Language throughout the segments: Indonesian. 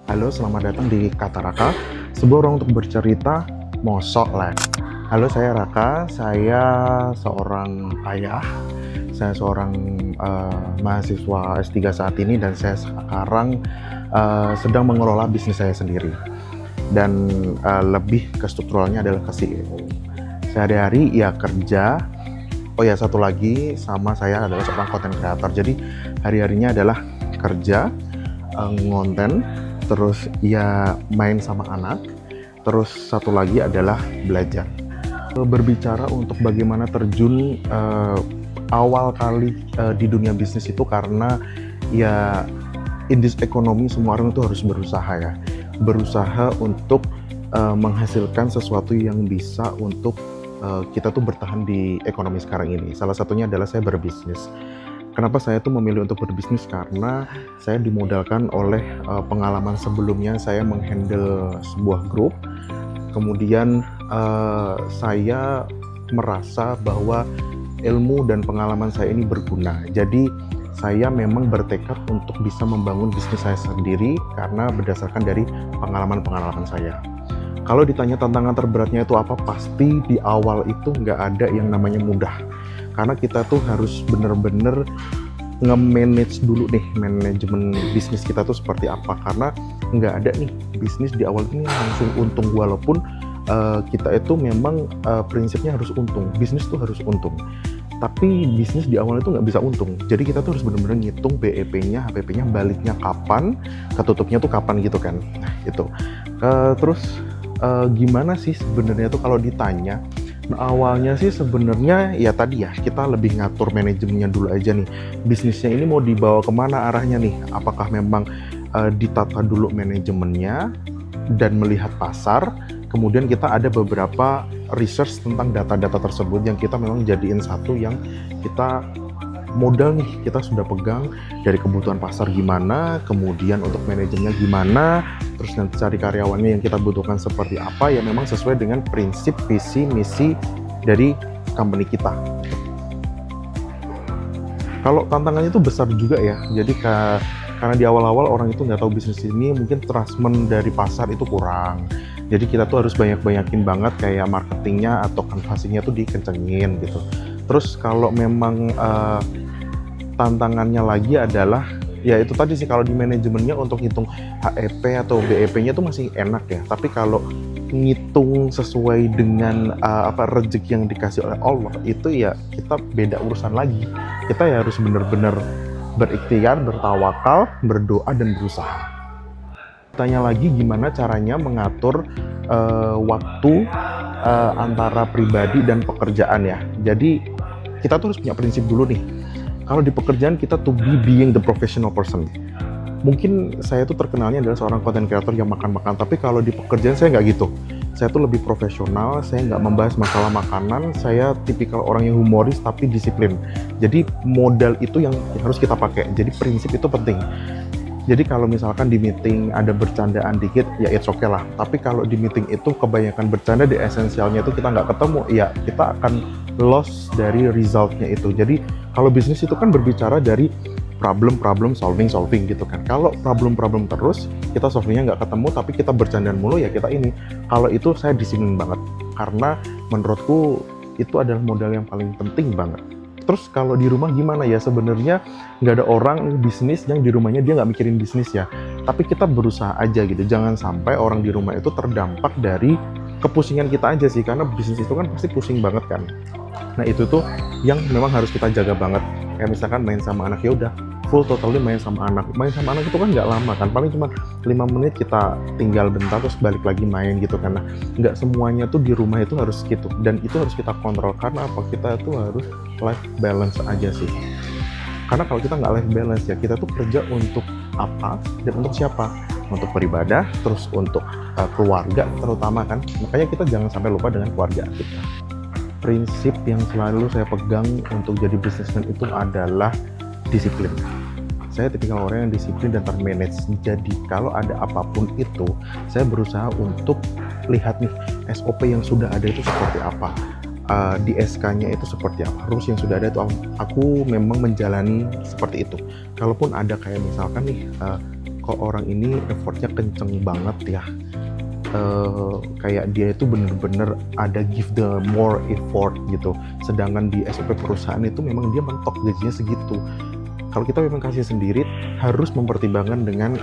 Halo, selamat datang di Kata Raka, sebuah ruang untuk bercerita, mosok lah. Halo, saya Raka, saya seorang ayah, saya seorang mahasiswa S3 saat ini, dan saya sekarang sedang mengelola bisnis saya sendiri. Dan lebih ke strukturalnya adalah ke CEO. Sehari-hari ya kerja. Oh ya, satu lagi, sama saya adalah seorang content creator. Jadi hari-harinya adalah kerja, ngonten, terus ya main sama anak, terus satu lagi adalah belajar. Berbicara untuk bagaimana terjun awal kali di dunia bisnis itu, karena ya in this economy semua orang itu harus berusaha untuk menghasilkan sesuatu yang bisa untuk kita tuh bertahan di ekonomi sekarang ini. Salah satunya adalah saya berbisnis. Kenapa saya tuh memilih untuk berbisnis? Karena saya dimodalkan oleh pengalaman sebelumnya saya menghandle sebuah grup. Kemudian saya merasa bahwa ilmu dan pengalaman saya ini berguna. Jadi saya memang bertekad untuk bisa membangun bisnis saya sendiri karena berdasarkan dari pengalaman-pengalaman saya. Kalau ditanya tantangan terberatnya itu apa, pasti di awal itu nggak ada yang namanya mudah. Karena kita tuh harus bener-bener nge-manage dulu nih, manajemen bisnis kita tuh seperti apa. Karena nggak ada nih bisnis di awal ini langsung untung, walaupun kita itu memang prinsipnya harus untung. Bisnis tuh harus untung. Tapi bisnis di awal itu nggak bisa untung. Jadi kita tuh harus bener-bener ngitung BEP-nya, HPP-nya, baliknya kapan, ketutupnya tuh kapan gitu kan. Nah itu. Terus gimana sih sebenarnya tuh kalau ditanya? Awalnya sih sebenarnya ya tadi ya, kita lebih ngatur manajemennya dulu aja nih. Bisnisnya ini mau dibawa kemana arahnya nih? Apakah memang ditata dulu manajemennya dan melihat pasar, kemudian kita ada beberapa research tentang data-data tersebut yang kita memang jadiin satu yang kita modal nih, kita sudah pegang dari kebutuhan pasar gimana, kemudian untuk manajemennya gimana, terus nanti cari karyawannya yang kita butuhkan seperti apa, ya memang sesuai dengan prinsip, visi, misi dari company kita. Kalau tantangannya itu besar juga ya, jadi karena di awal-awal orang itu nggak tahu bisnis ini, mungkin trustment dari pasar itu kurang. Jadi kita tuh harus banyak-banyakin banget kayak marketingnya atau canvassingnya tuh dikencengin gitu. Terus kalau memang tantangannya lagi adalah ya itu tadi sih, kalau di manajemennya untuk hitung HEP atau BEP-nya tuh masih enak ya, tapi kalau ngitung sesuai dengan rezeki yang dikasih oleh Allah itu ya kita beda urusan lagi. Kita ya harus benar-benar berikhtiar, bertawakal, berdoa, dan berusaha. Tanya lagi gimana caranya mengatur waktu antara pribadi dan pekerjaan ya. Jadi kita tuh harus punya prinsip dulu nih. Kalau di pekerjaan kita to be being the professional person. Mungkin saya tuh terkenalnya adalah seorang content creator yang makan-makan, tapi kalau di pekerjaan saya nggak gitu. Saya tuh lebih profesional, saya nggak membahas masalah makanan, saya tipikal orang yang humoris tapi disiplin. Jadi modal itu yang harus kita pakai, jadi prinsip itu penting. Jadi kalau misalkan di meeting ada bercandaan dikit, ya it's okay lah. Tapi kalau di meeting itu kebanyakan bercanda, di esensialnya itu kita nggak ketemu, ya kita akan loss dari resultnya itu. Jadi kalau bisnis itu kan berbicara dari problem solving gitu kan. Kalau problem terus, kita solvingnya nggak ketemu, tapi kita bercandaan mulu, ya kita ini. Kalau itu saya disiplin banget. Karena menurutku itu adalah modal yang paling penting banget. Terus kalau di rumah gimana ya? Sebenarnya nggak ada orang bisnis yang di rumahnya dia nggak mikirin bisnis ya. Tapi kita berusaha aja gitu. Jangan sampai orang di rumah itu terdampak dari kepusingan kita aja sih. Karena bisnis itu kan pasti pusing banget kan. Nah itu tuh yang memang harus kita jaga banget. Kayak misalkan main sama anak, ya udah full totally main sama anak. Main sama anak itu kan nggak lama kan. Paling cuma 5 menit kita tinggal bentar terus balik lagi main gitu kan. Nah nggak semuanya tuh di rumah itu harus gitu. Dan itu harus kita kontrol. Karena apa? Kita tuh harus life balance aja sih. Karena kalau kita nggak life balance ya, kita tuh kerja untuk apa dan untuk siapa? Untuk beribadah, terus untuk keluarga terutama kan. Makanya kita jangan sampai lupa dengan keluarga kita. Prinsip yang selalu saya pegang untuk jadi businessman itu adalah disiplin. Saya tipikal orang yang disiplin dan termanage. Jadi kalau ada apapun itu, saya berusaha untuk lihat nih SOP yang sudah ada itu seperti apa. Di SK-nya itu seperti apa, rules yang sudah ada itu aku memang menjalani seperti itu. Kalaupun ada kayak misalkan nih kok orang ini effortnya kenceng banget ya, kayak dia itu bener-bener ada give the more effort gitu, sedangkan di SOP perusahaan itu memang dia mentok gajinya segitu. Kalau kita memang kasih sendiri, harus mempertimbangkan dengan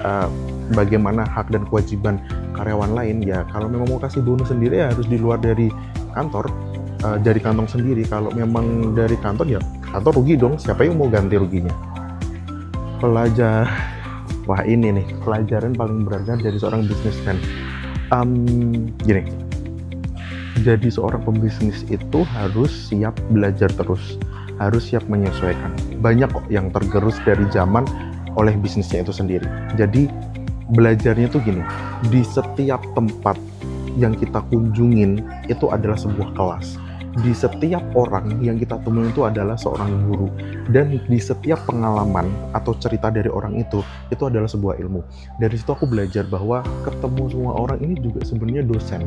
bagaimana hak dan kewajiban karyawan lain ya. Kalau memang mau kasih bonus sendiri ya harus di luar dari kantor, dari kantong sendiri. Kalau memang dari kantor ya kantor rugi dong, siapa yang mau ganti ruginya. Wah ini nih pelajaran paling berharga dari seorang businessman. Gini, jadi seorang pembisnis itu harus siap belajar terus, harus siap menyesuaikan. Banyak kok yang tergerus dari zaman oleh bisnisnya itu sendiri. Jadi belajarnya tuh gini, di setiap tempat yang kita kunjungin itu adalah sebuah kelas. Di setiap orang yang kita temui itu adalah seorang guru, dan di setiap pengalaman atau cerita dari orang itu adalah sebuah ilmu. Dari situ aku belajar bahwa ketemu semua orang ini juga sebenarnya dosen,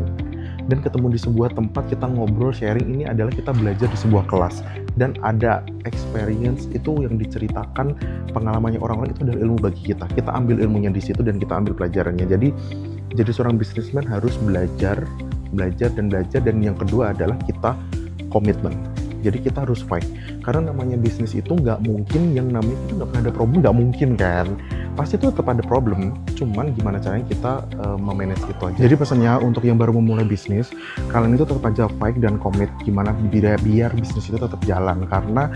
dan ketemu di sebuah tempat kita ngobrol sharing ini adalah kita belajar di sebuah kelas, dan ada experience itu yang diceritakan pengalamannya orang-orang itu adalah ilmu bagi kita ambil ilmunya di situ dan kita ambil pelajarannya. Jadi seorang businessman harus belajar, dan yang kedua adalah kita komitmen. Jadi kita harus fight, karena namanya bisnis itu nggak mungkin yang namanya kita nggak pernah ada problem, nggak mungkin kan, pasti itu tetap ada problem, cuman gimana caranya kita memanage itu aja. Jadi pesannya untuk yang baru memulai bisnis, kalian itu tetap aja fight dan komit gimana biar bisnis itu tetap jalan, karena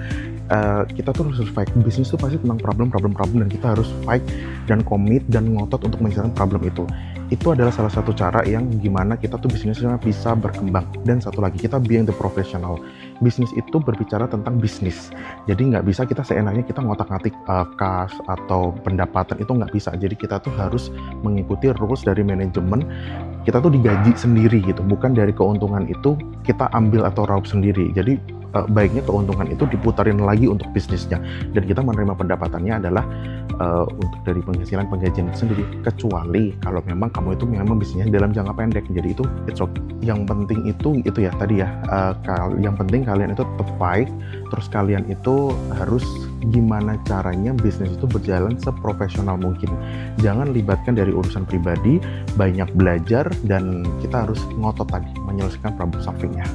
kita tuh harus fight. Bisnis itu pasti tentang problem, dan kita harus fight dan komit dan ngotot untuk menyelesaikan problem itu. Itu adalah salah satu cara yang gimana kita tuh bisnisnya bisa berkembang. Dan satu lagi, kita being the professional. Bisnis itu berbicara tentang bisnis. Jadi nggak bisa kita seenaknya kita ngotak-ngatik kas atau pendapatan, itu nggak bisa. Jadi kita tuh harus mengikuti rules dari manajemen. Kita tuh digaji sendiri gitu, bukan dari keuntungan itu kita ambil atau raup sendiri. Jadi baiknya keuntungan itu diputarin lagi untuk bisnisnya, dan kita menerima pendapatannya adalah untuk dari penghasilan penggajian itu sendiri, kecuali kalau memang kamu itu memang bisnisnya dalam jangka pendek. Jadi itu it's okay. Yang penting itu ya tadi ya, yang penting kalian itu tetap fight, terus kalian itu harus gimana caranya bisnis itu berjalan seprofesional mungkin. Jangan libatkan dari urusan pribadi, banyak belajar, dan kita harus ngotot tadi menyelesaikan problem solvingnya.